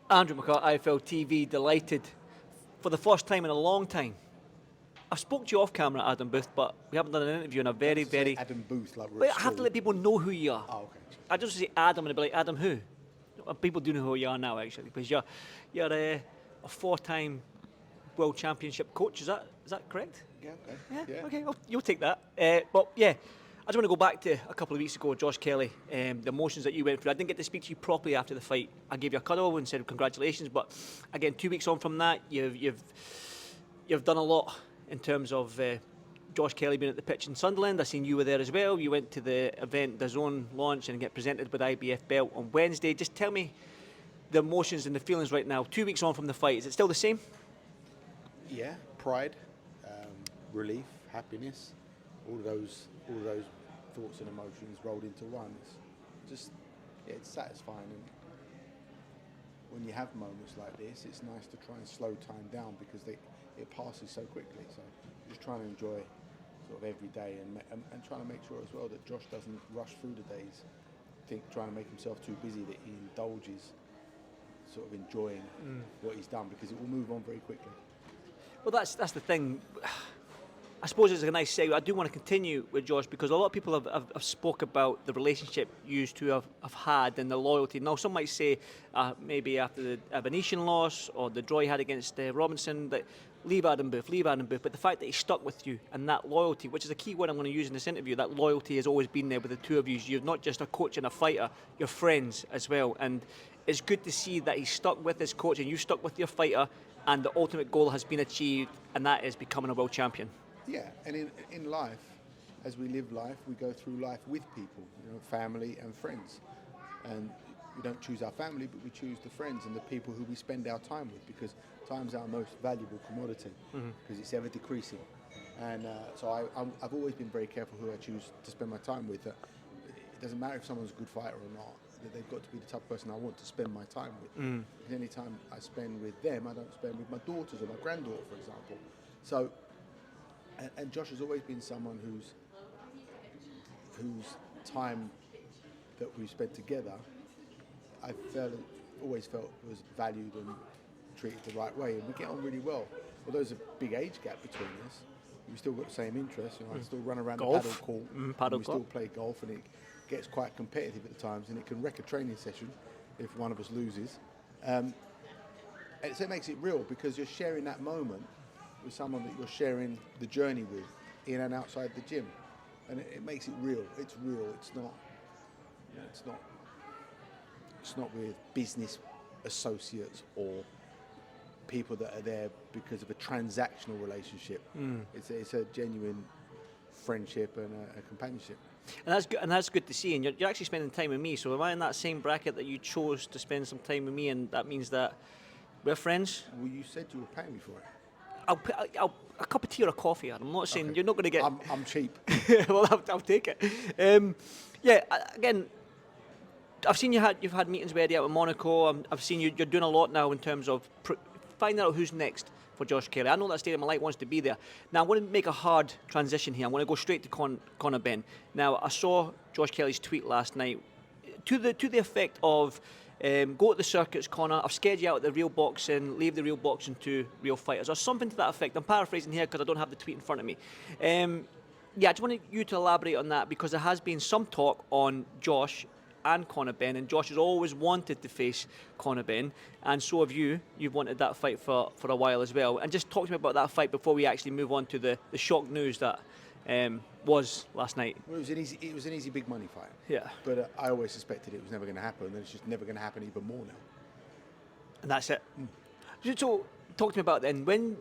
Andrew McCart, IFLTV, delighted for the first time in a long time. I spoke to you off camera, Adam Booth, but we haven't done an interview in a very, very... Adam Booth, like we're But at I have to let people know who you are. Oh, okay. I just say Adam and they'll be like, Adam who? People do know who you are now, actually, because you're a 4-time World Championship coach. Is that correct? Yeah, okay. Yeah. Okay, you'll take that. But yeah, I just want to go back to a couple of weeks ago, Josh Kelly, the emotions that you went through. I didn't get to speak to you properly after the fight. I gave you a cuddle and said congratulations, but again, 2 weeks on from that, you've done a lot in terms of Josh Kelly being at the pitch in Sunderland. I seen you were there as well. You went to the event, the Zone launch, and get presented with the IBF belt on Wednesday. Just tell me the emotions and the feelings right now. 2 weeks on from the fight, is it still the same? Yeah, pride, relief, happiness, all of those thoughts and emotions rolled into one. It's satisfying, and when you have moments like this, it's nice to try and slow time down because it passes so quickly. So just trying to enjoy sort of every day and trying to make sure as well that Josh doesn't rush through the days, trying to make himself too busy, that he indulges sort of enjoying what he's done, because it will move on very quickly. Well, that's the thing. I suppose it's a nice segue. I do want to continue with Josh because a lot of people have spoke about the relationship you two have had and the loyalty. Now, some might say maybe after the Venetian loss or the draw he had against Robinson, that leave Adam Booth. But the fact that he stuck with you and that loyalty, which is a key word I'm going to use in this interview, that loyalty has always been there with the two of you. You're not just a coach and a fighter, you're friends as well. And it's good to see that he stuck with his coach and you stuck with your fighter, and the ultimate goal has been achieved, and that is becoming a world champion. Yeah, and in life, as we live life, we go through life with people, family and friends. And we don't choose our family, but we choose the friends and the people who we spend our time with, because time's our most valuable commodity, because it's ever decreasing. And so I've always been very careful who I choose to spend my time with. It doesn't matter if someone's a good fighter or not, that they've got to be the type of person I want to spend my time with. Because any time I spend with them, I don't spend with my daughters or my granddaughter, for example. So. And Josh has always been someone whose time that we've spent together, I always felt was valued and treated the right way, and we get on really well. Although there's a big age gap between us, we've still got the same interests. I still run around golf. the paddle court, we still play golf, and it gets quite competitive at times, and it can wreck a training session if one of us loses. And so it makes it real, because you're sharing that moment with someone that you're sharing the journey with, in and outside the gym, and it makes it real. It's real. It's not with business associates or people that are there because of a transactional relationship. It's a genuine friendship and a companionship. And that's good. And that's good to see. And you're actually spending time with me. So am I in that same bracket that you chose to spend some time with me, and that means that we're friends? Well, you said you were paying me for it. I'll a cup of tea or a coffee. I'm not saying you're not going to get. I'm cheap. Well, I'll take it. Again, I've seen you've had meetings with Eddie out in Monaco. I've seen you're doing a lot now in terms of finding out who's next for Josh Kelly. I know that Stadium of Light wants to be there. Now, I want to make a hard transition here. I want to go straight to Conor Benn. Now, I saw Josh Kelly's tweet last night to the effect of. Go to the circuits, Conor. I've scared you out at the real boxing. Leave the real boxing to real fighters, or something to that effect. I'm paraphrasing here because I don't have the tweet in front of me. I just wanted you to elaborate on that, because there has been some talk on Josh and Conor Benn, and Josh has always wanted to face Conor Benn, and so have you. You've wanted that fight for a while as well. And just talk to me about that fight before we actually move on to the shock news that was last night. Well, it was an easy big money fight. Yeah. But I always suspected it was never going to happen, and it's just never going to happen even more now. And that's it. So talk to me about then, when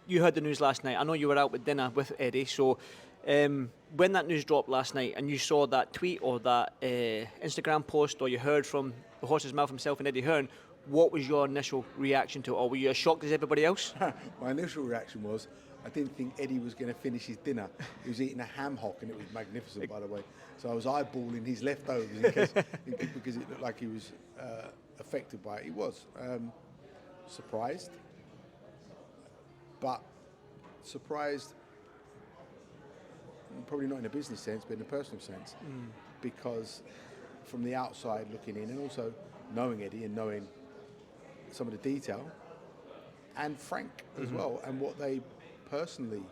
you heard the news last night. I know you were out with dinner with Eddie, so when that news dropped last night and you saw that tweet or that Instagram post, or you heard from the horse's mouth himself and Eddie Hearn, what was your initial reaction to it? Or were you as shocked as everybody else? My initial reaction was, I didn't think Eddie was going to finish his dinner. He was eating a ham hock, and it was magnificent, by the way. So I was eyeballing his leftovers because it looked like he was affected by it. He was surprised, but surprised probably not in a business sense, but in a personal sense, because from the outside looking in, and also knowing Eddie and knowing some of the detail, and Frank as well, and what they personally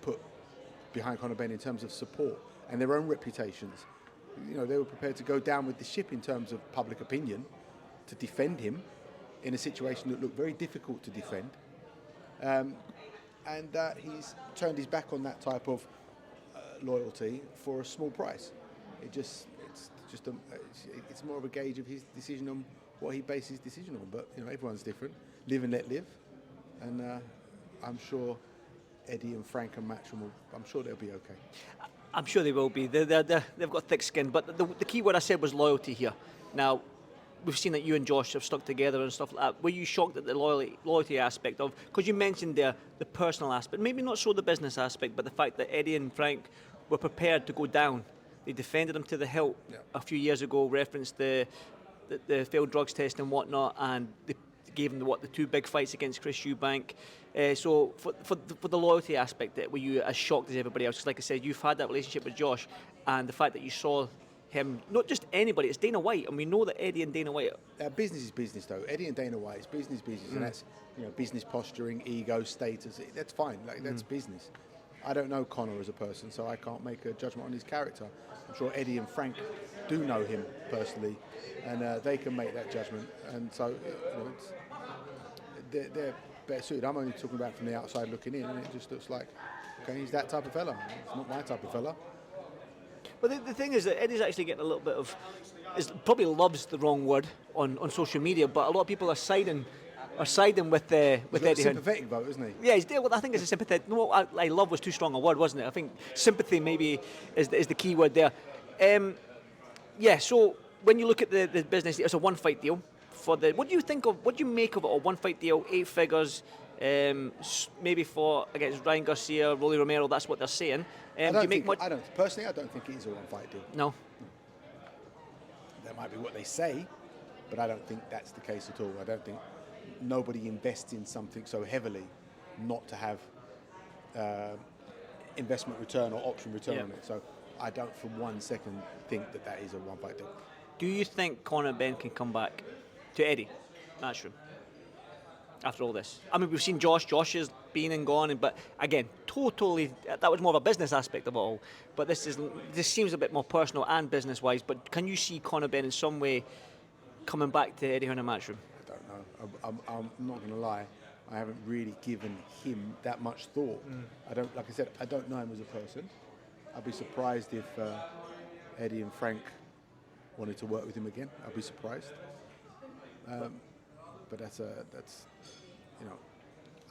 put behind Conor Benn in terms of support and their own reputations. You know, they were prepared to go down with the ship in terms of public opinion to defend him in a situation that looked very difficult to defend. And he's turned his back on that type of loyalty for a small price. It's more of a gauge of his decision on what he bases his decision on. But you know, everyone's different. Live and let live. And I'm sure Eddie and Frank and Matchroom I'm sure they'll be okay. I'm sure they will be. They've got thick skin. But the key word I said was loyalty here. Now, we've seen that you and Josh have stuck together and stuff like that. Were you shocked at the loyalty aspect of, because you mentioned there the personal aspect, maybe not so the business aspect, but the fact that Eddie and Frank were prepared to go down. They defended him to the hilt a few years ago, referenced the failed drugs test and whatnot, and they gave him the 2 big fights against Chris Eubank. So for the loyalty aspect, were you as shocked as everybody else? Because like I said, you've had that relationship with Josh, and the fact that you saw him, not just anybody, it's Dana White, and we know that Eddie and Dana White. Business is business, though. Eddie and Dana White is business, and that's business posturing, ego, status. That's fine. That's business. I don't know Conor as a person, so I can't make a judgment on his character. I'm sure Eddie and Frank do know him personally, and they can make that judgment. And so they're better suited. I'm only talking about from the outside looking in, and it just looks like, okay, he's that type of fella. It's not my type of fella. But the thing is that Eddie's actually getting a little bit of, probably loves the wrong word on social media, but a lot of people are siding with Eddie Hearn. Sympathetic vote, isn't he? Yeah, I think it's a sympathetic. No, I love was too strong a word, wasn't it? I think sympathy maybe is the key word there. So when you look at the business, it's a 1-fight deal. What do you make of it? A 1-fight deal, 8 figures, maybe against Ryan Garcia, Rolly Romero. That's what they're saying. Personally, I don't think it is a 1-fight deal. No. That might be what they say, but I don't think that's the case at all. I don't think nobody invests in something so heavily not to have investment return or option return on it. So I don't for 1 second think that is a 1-fight deal. Do you think Conor Benn can come back to Eddie Matchroom after all this? I mean, we've seen Josh has been and gone, but again, totally, that was more of a business aspect of it all. But this seems a bit more personal and business-wise. But can you see Conor Benn in some way coming back to Eddie Hearn and Matchroom? I don't know. I'm not going to lie. I haven't really given him that much thought. Like I said, I don't know him as a person. I'd be surprised if Eddie and Frank wanted to work with him again. I'd be surprised. But that's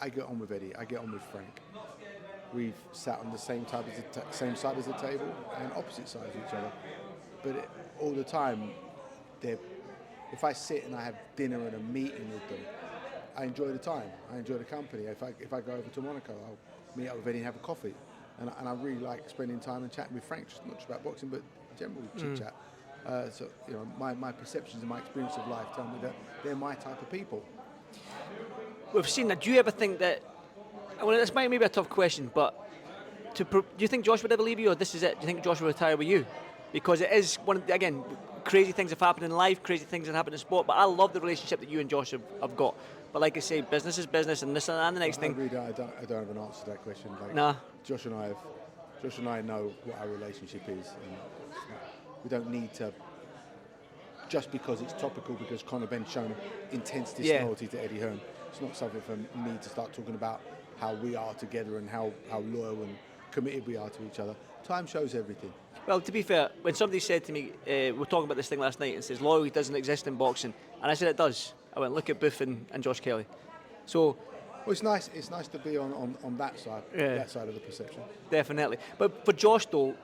I get on with Eddie. I get on with Frank. We've sat on the same same side as the table and opposite sides of each other. But all the time, if I sit and I have dinner and a meeting with them, I enjoy the time. I enjoy the company. If I go over to Monaco, I'll meet up with Eddie and have a coffee. And I really like spending time and chatting with Frank, just not just about boxing, but general chit-chat. So, my perceptions and my experience of life tell me that they're my type of people. We've seen that. Do you ever think that, well, this might be a tough question, but do you think Josh would ever leave you, or this is it? Do you think Josh will retire with you? Because it is, again, crazy things have happened in life, crazy things have happened in sport, but I love the relationship that you and Josh have got. But like I say, business is business, and this and the next thing. I don't have an answer to that question. Nah. Josh and I know what our relationship is. And we don't need to, just because it's topical, because Conor Benn's shown intense disloyalty to Eddie Hearn. It's not something for me to start talking about how we are together and how loyal and committed we are to each other. Time shows everything. Well, to be fair, when somebody said to me, we were talking about this thing last night, and says loyalty doesn't exist in boxing, and I said it does. I went, look at Booth and Josh Kelly. So, well, it's nice to be on that side, that side of the perception. Definitely. But for Josh, though,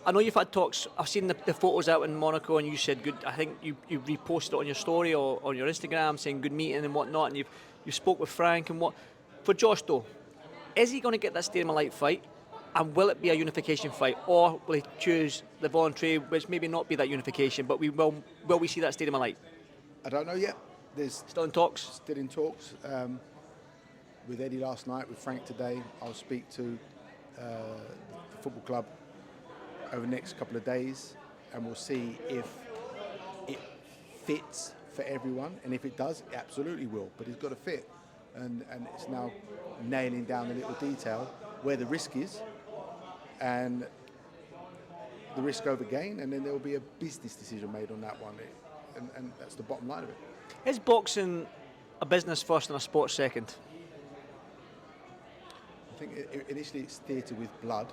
I know you've had talks. I've seen the photos out in Monaco, and you said good. I think you reposted it on your story or on your Instagram saying good meeting and whatnot, and you spoke with Frank and what. For Josh, though, is he going to get that Stadium of Light fight? And will it be a unification fight, or will he choose the voluntary, which maybe not be that unification, but will we see that Stadium of Light? I don't know yet. There's still in talks. Still in talks. With Eddie last night, with Frank today. I'll speak to the football club over the next couple of days, and we'll see if it fits for everyone? And if it does, it absolutely will. But it's got to fit. And it's now nailing down the little detail where the risk is and the risk over gain, and then there will be a business decision made on that one. And that's the bottom line of it. Is boxing a business first and a sport second? I think initially it's theatre with blood,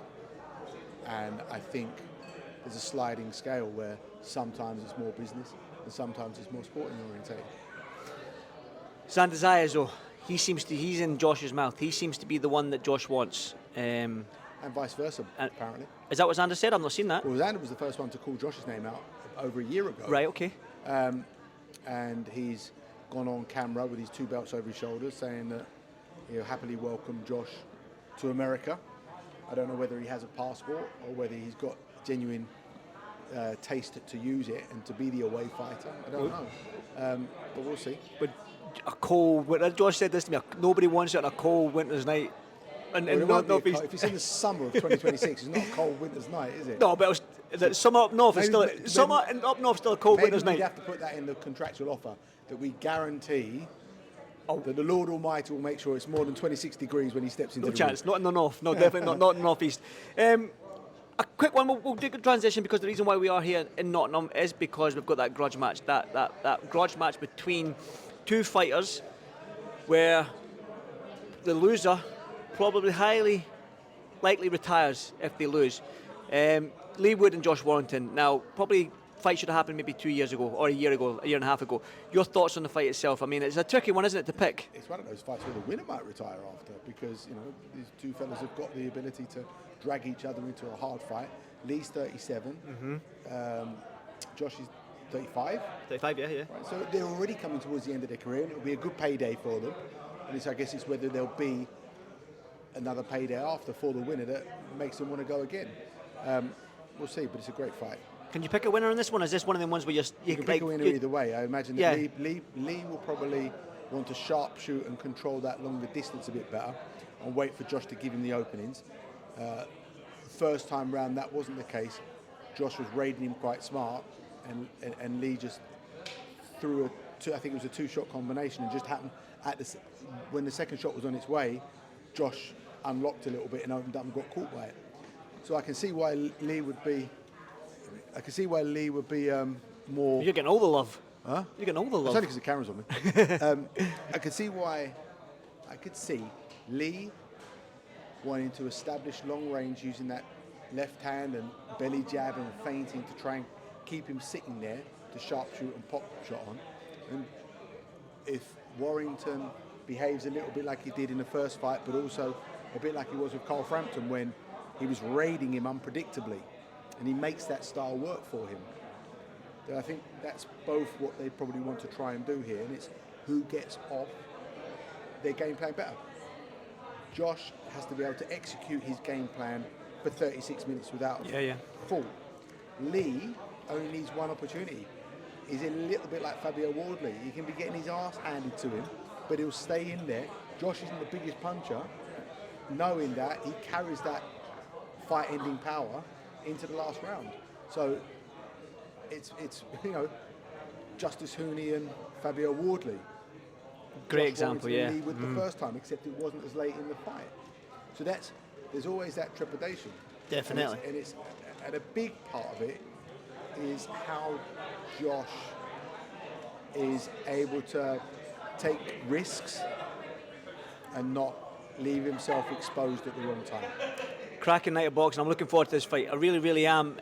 and I think there's a sliding scale where sometimes it's more business and sometimes it's more sporting orientated. Xander Zayas, though, he's in Josh's mouth. He seems to be the one that Josh wants. And vice versa, apparently. Is that what Xander said? I've not seen that. Well, Xander was the first one to call Josh's name out over a year ago. Right, okay. And he's gone on camera with his 2 belts over his shoulders saying that he'll happily welcome Josh to America. I don't know whether he has a passport or whether he's got genuine taste to use it and to be the away fighter. I don't know. But we'll see. But a cold winter, Josh said this to me, nobody wants it on a cold winter's night. And if it's in the summer of 2026, it's not a cold winter's night, is it? No, but summer up north is still up north still a cold winter's night. Maybe we'd have to put that in the contractual offer that we guarantee that the Lord Almighty will make sure it's more than 26 degrees when he steps into the chance, room. not in the north. No, definitely not in the northeast. A quick one, we'll do a transition because the reason why we are here in Nottingham is because we've got that grudge match, that grudge match between two fighters where the loser probably highly likely retires if they lose. Lee Wood and Josh Warrington. Now, probably fight should have happened maybe 2 years ago or a year and a half ago. Your thoughts on the fight itself? I mean, it's a tricky one, isn't it, to pick? It's one of those fights where the winner might retire after because, these two fellas have got the ability to drag each other into a hard fight. Lee's 37. Josh is 35. 35, yeah. Right, so they're already coming towards the end of their career and it'll be a good payday for them. And I guess it's whether there'll be another payday after for the winner that makes them want to go again. We'll see, but it's a great fight. Can you pick a winner in this one? Is this one of the ones where you can pick a winner either way? I imagine that Lee will probably want to sharpshoot and control that longer distance a bit better and wait for Josh to give him the openings. First time round, that wasn't the case. Josh was raiding him quite smart, and Lee just threw I think it was a 2-shot combination, and just happened when the second shot was on its way, Josh unlocked a little bit and opened up and got caught by it. So I can see why Lee would be more. You're getting all the love. Huh? You're getting all the love. It's only because the camera's on me. I could see Lee wanting to establish long range using that left hand and belly jab and feinting to try and keep him sitting there to sharpshoot and pop shot on. And if Warrington behaves a little bit like he did in the first fight, but also a bit like he was with Carl Frampton when he was raiding him unpredictably, and he makes that style work for him. I think that's both what they probably want to try and do here, and it's who gets off their game plan better. Josh has to be able to execute his game plan for 36 minutes without fault. Lee only needs one opportunity. He's a little bit like Fabio Wardley. He can be getting his ass handed to him, but he'll stay in there. Josh isn't the biggest puncher. Knowing that, he carries that fight-ending power into the last round. So it's Justice Hooney and Fabio Wardley. Great Josh example, Lee with the first time, except it wasn't as late in the fight. So there's always that trepidation. Definitely. And a big part of it is how Josh is able to take risks and not leave himself exposed at the wrong time. Cracking night of boxing. I'm looking forward to this fight. I really, really am.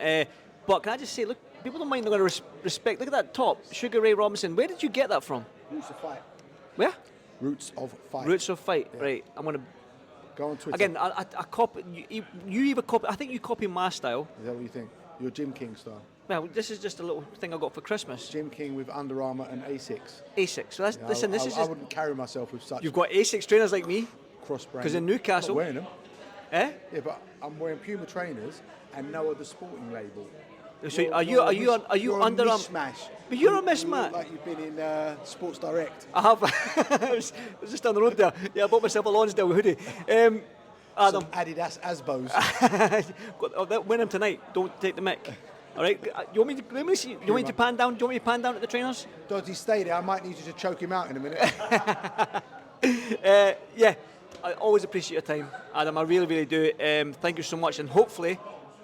But can I just say, look, people don't mind, they're going to respect. Look at that top, Sugar Ray Robinson. Where did you get that from? Roots of Fight. Where? Roots of Fight. Roots of Fight. Yeah. Right. I'm going to go on Twitter. Again, I copy. You either copy. I think you copy my style. Is that what you think? Your Jim King style. Well, this is just a little thing I got for Christmas. Jim King with Under Armour and Asics. Asics. So that's, listen, this is. I wouldn't carry myself with such. You've got Asics trainers like me. Cross-brand. Because in Newcastle. I'm not wearing them. Eh? Yeah, but I'm wearing Puma trainers and no other sporting label. So are you Under Armour? Mishmash. But you're a mishmash. Like you've been in Sports Direct. I have. I was just down the road there. Yeah, I bought myself a Lonsdale hoodie. Adam. Some Adidas Asbos. Win him tonight. Don't take the mic. All right. You want me to let me see? You want me to pan down? Do you want me to pan down to the trainers? Dodgy, stay there. I might need you to choke him out in a minute. Yeah. I always appreciate your time, Adam. I really, really do. Thank you so much, and hopefully,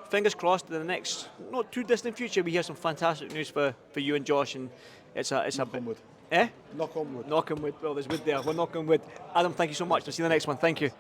fingers crossed, in the next not too distant future, we hear some fantastic news for you and Josh. And it's a Knock on wood. Eh? Knock on wood. Knock on wood. Well, there's wood there. We're knocking wood. Adam, thank you so much. We'll see you in the next one. Thank you.